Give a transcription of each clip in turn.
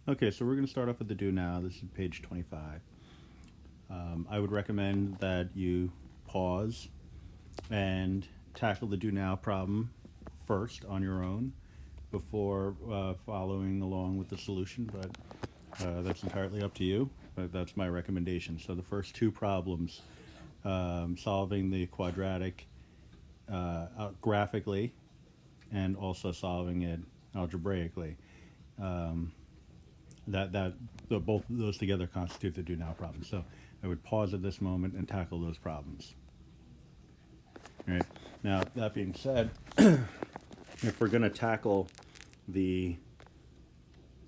Okay, so we're going to start off with the do now. This is page 25. I would recommend that you pause and tackle the do now problem first on your own before following along with the solution, but that's entirely up to you. But that's my recommendation. So the first two problems, solving the quadratic graphically and also solving it algebraically. Both of those together constitute the do now problem. So I would pause at this moment and tackle those problems. All right. Now, that being said, if we're going to tackle the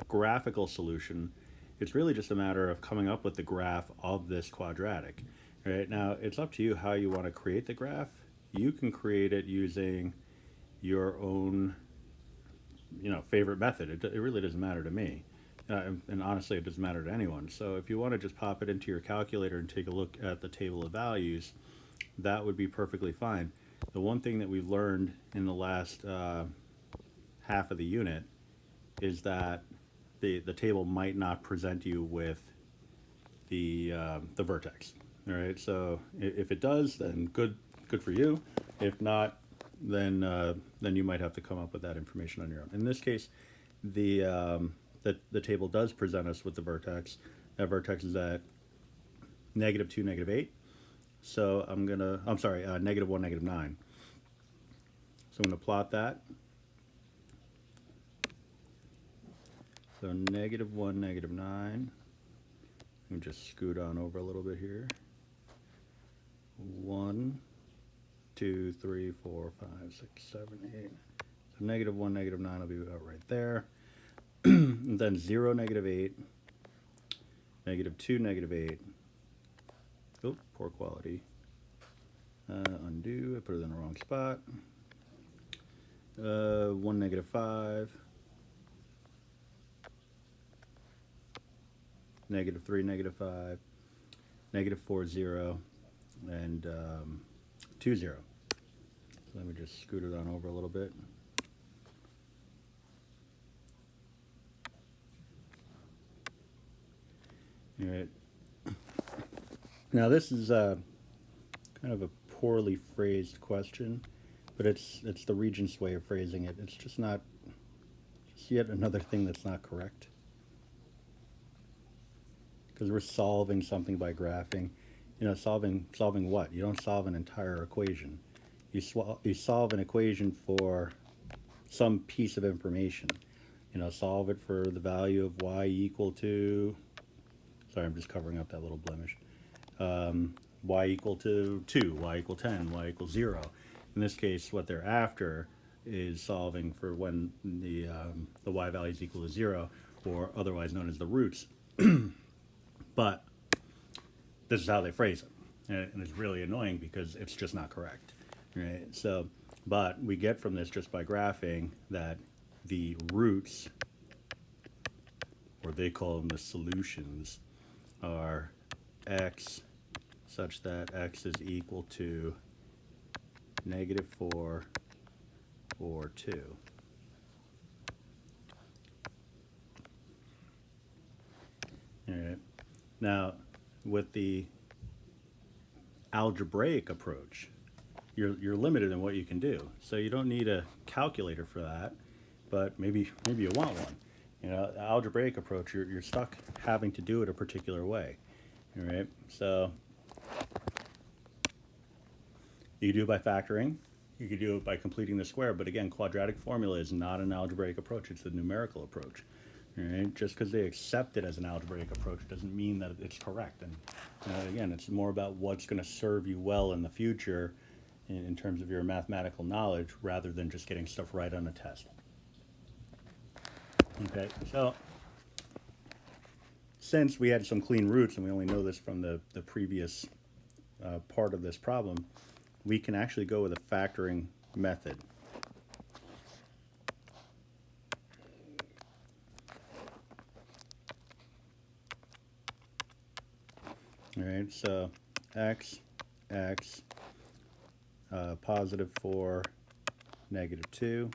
graphical solution, it's really just a matter of coming up with the graph of this quadratic. Right? Now, it's up to you how you want to create the graph. You can create it using your own, favorite method. It really doesn't matter to me. And honestly, it doesn't matter to anyone. So if you want to just pop it into your calculator and take a look at the table of values, that would be perfectly fine. The one thing that we've learned in the last half of the unit is that the table might not present you with the vertex. All right. So if it does, then good for you. If not, then you might have to come up with that information on your own. In this case, the table does present us with the vertex. That vertex is at -2, -8. So -1, -9. So I'm going to plot that. So -1, -9. Let me just scoot on over a little bit here. 1, 2, 3, 4, 5, 6, 7, 8. So -1, -9 will be about right there. And then 0, -8, -2, -8. Oh, poor quality. Undo, I put it in the wrong spot. 1, -5. -3, -5. -4, 0. And 2, 0. So let me just scoot it on over a little bit. All right. Now this is kind of a poorly phrased question, but it's the Regent's way of phrasing it. It's just yet another thing that's not correct. Because we're solving something by graphing. Solving what? You don't solve an entire equation. You solve an equation for some piece of information. Solve it for the value of y equal to, sorry, I'm just covering up that little blemish. Y equal to 2, y equal 10, y equals 0. In this case, what they're after is solving for when the y value is equal to 0, or otherwise known as the roots. But this is how they phrase it, and it's really annoying because it's just not correct, right? So, but we get from this just by graphing that the roots, or they call them the solutions, are x such that x is equal to -4 or 2. All right. Now, with the algebraic approach, you're limited in what you can do. So you don't need a calculator for that, but maybe you want one. The algebraic approach, you're stuck having to do it a particular way. All right. So you can do it by factoring. You can do it by completing the square. But again, quadratic formula is not an algebraic approach. It's a numerical approach. All right? Just because they accept it as an algebraic approach doesn't mean that it's correct. And again, it's more about what's going to serve you well in the future in terms of your mathematical knowledge rather than just getting stuff right on a test. Okay, so since we had some clean roots, and we only know this from the previous part of this problem, we can actually go with a factoring method. All right, so x, +4, -2.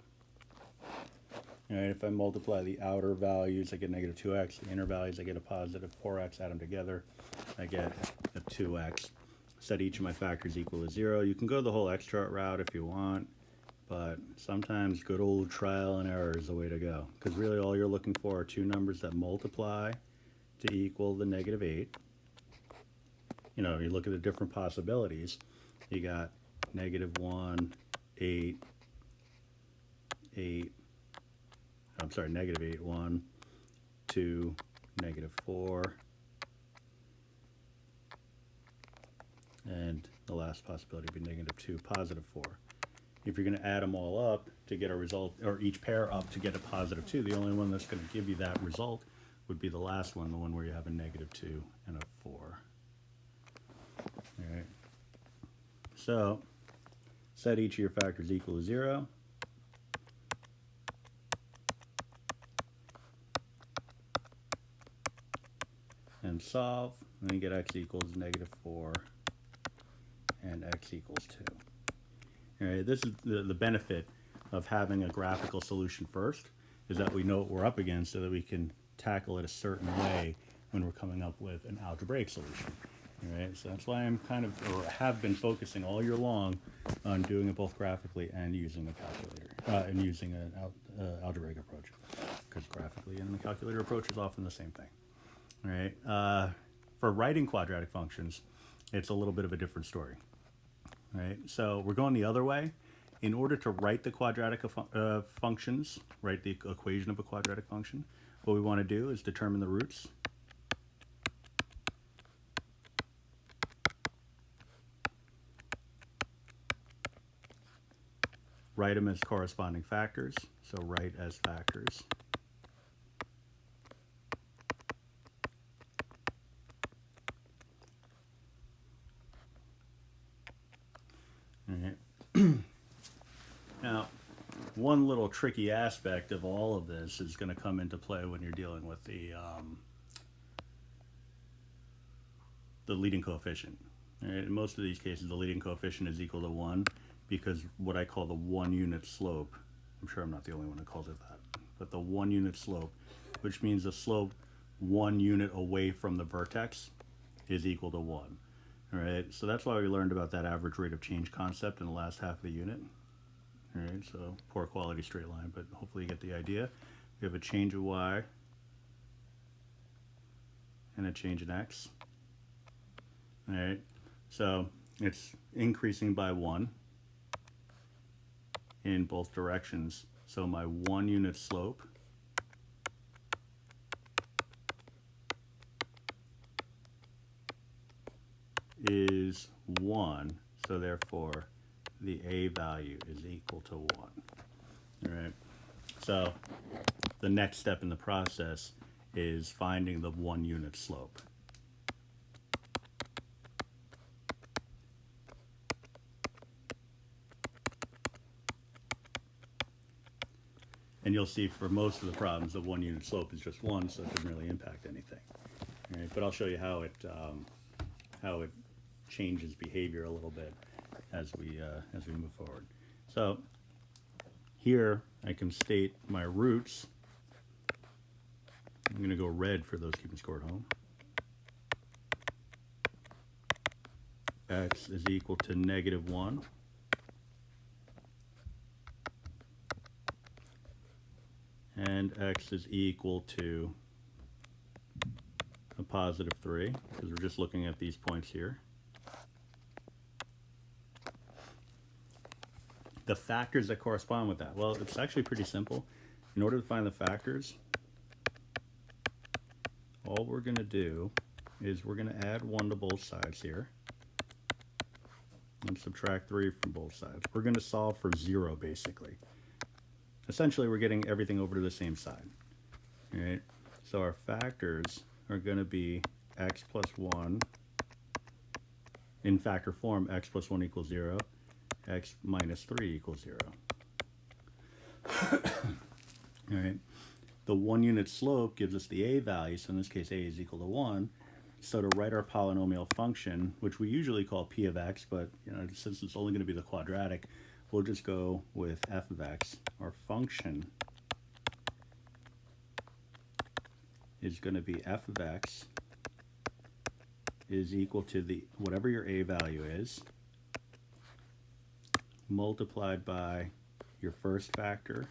All right, if I multiply the outer values, I get negative 2x. The inner values, I get a positive 4x. Add them together, I get a 2x. Set each of my factors equal to 0. You can go the whole x chart route if you want, but sometimes good old trial and error is the way to go, because really all you're looking for are two numbers that multiply to equal the negative 8. You know, you look at the different possibilities. You got negative 1, 8, 8. I'm sorry, negative 8, 1, 2, negative 4, and the last possibility would be negative 2, positive 4. If you're going to add them all up to get a result, or each pair up to get a positive 2, the only one that's going to give you that result would be the last one, the one where you have a negative 2 and a 4. All right. So set each of your factors equal to 0. And solve, and then you get x equals negative 4 and x equals 2. All right, this is the benefit of having a graphical solution first, is that we know what we're up against so that we can tackle it a certain way when we're coming up with an algebraic solution. All right, so that's why I'm kind of, or have been focusing all year long on doing it both graphically and using the calculator, and using an algebraic approach, because graphically and the calculator approach is often the same thing. All right, for writing quadratic functions, it's a little bit of a different story. All right, so we're going the other way. In order to write the quadratic functions, write the equation of a quadratic function, what we want to do is determine the roots. Write them as corresponding factors, so write as factors. All right. Now, one little tricky aspect of all of this is going to come into play when you're dealing with the leading coefficient. All right? In most of these cases, the leading coefficient is equal to 1, because what I call the 1 unit slope, I'm sure I'm not the only one who calls it that, but the 1 unit slope, which means the slope 1 unit away from the vertex, is equal to 1. All right, so that's why we learned about that average rate of change concept in the last half of the unit. All right, so poor quality straight line, but hopefully you get the idea. We have a change of y and a change in x. All right, so it's increasing by 1 in both directions. So my 1 unit slope is 1, so therefore the a value is equal to 1. All right, so the next step in the process is finding the 1 unit slope. And you'll see for most of the problems, the 1 unit slope is just 1, so it doesn't really impact anything. All right, but I'll show you how it changes behavior a little bit as we move forward. So here I can state my roots. I'm going to go red for those keeping score at home. X is equal to negative 1. And x is equal to a positive 3, because we're just looking at these points here. The factors that correspond with that, well, it's actually pretty simple. In order to find the factors, all we're going to do is we're going to add 1 to both sides here and subtract 3 from both sides. We're going to solve for 0, basically. Essentially, we're getting everything over to the same side. All right? So our factors are going to be x plus 1, in factor form, x plus 1 equals 0, x minus 3 equals 0. All right. The 1 unit slope gives us the a value, so in this case a is equal to 1. So to write our polynomial function, which we usually call p of x, but since it's only going to be the quadratic, we'll just go with f of x. Our function is going to be f of x is equal to the whatever your a value is multiplied by your first factor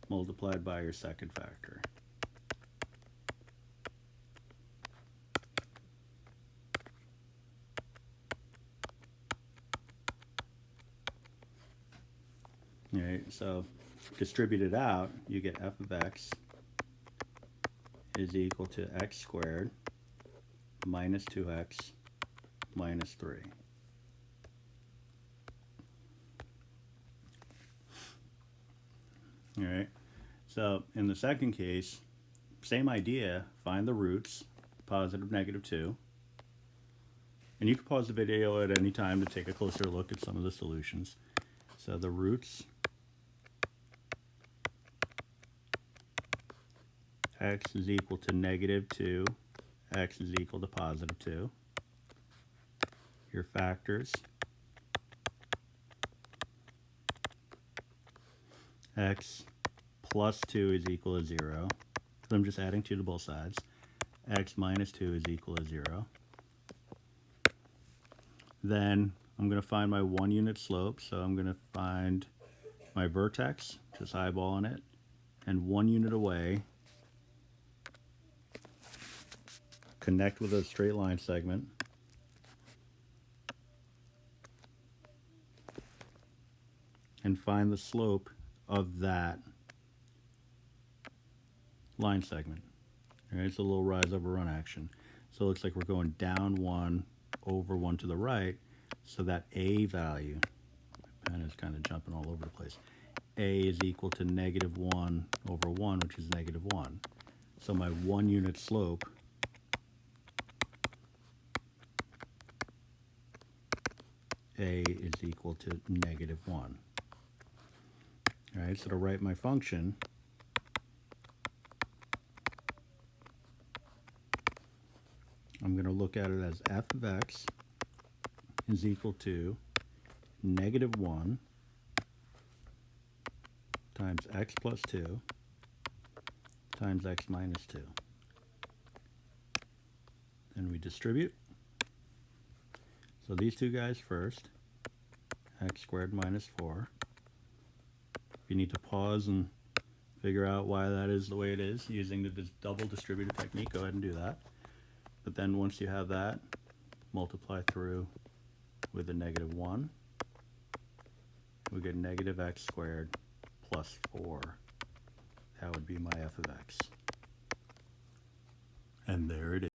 multiplied by your second factor. All right, so distributed out, you get f of x is equal to x squared minus 2x minus 3. All right, so in the second case, same idea, find the roots, positive, negative 2. And you can pause the video at any time to take a closer look at some of the solutions. So the roots, x is equal to negative 2, x is equal to positive 2. Your factors, x plus 2 is equal to 0. So I'm just adding 2 to both sides. X minus 2 is equal to 0. Then I'm going to find my 1 unit slope, so I'm going to find my vertex, just eyeballing it, and 1 unit away, connect with a straight line segment, and find the slope of that line segment. All right, it's a little rise over run action. So it looks like we're going down 1 over 1 to the right, so that a value, my pen is kind of jumping all over the place, a is equal to negative 1 over 1, which is negative 1. So my 1 unit slope a is equal to negative 1. All right, so to write my function, I'm going to look at it as f of x is equal to negative 1 times x plus 2 times x minus 2. Then we distribute. So these two guys first, x squared minus 4. If you need to pause and figure out why that is the way it is using the double distributive technique, go ahead and do that. But then once you have that, multiply through with a negative 1. We get negative x squared plus 4. That would be my f of x. And there it is.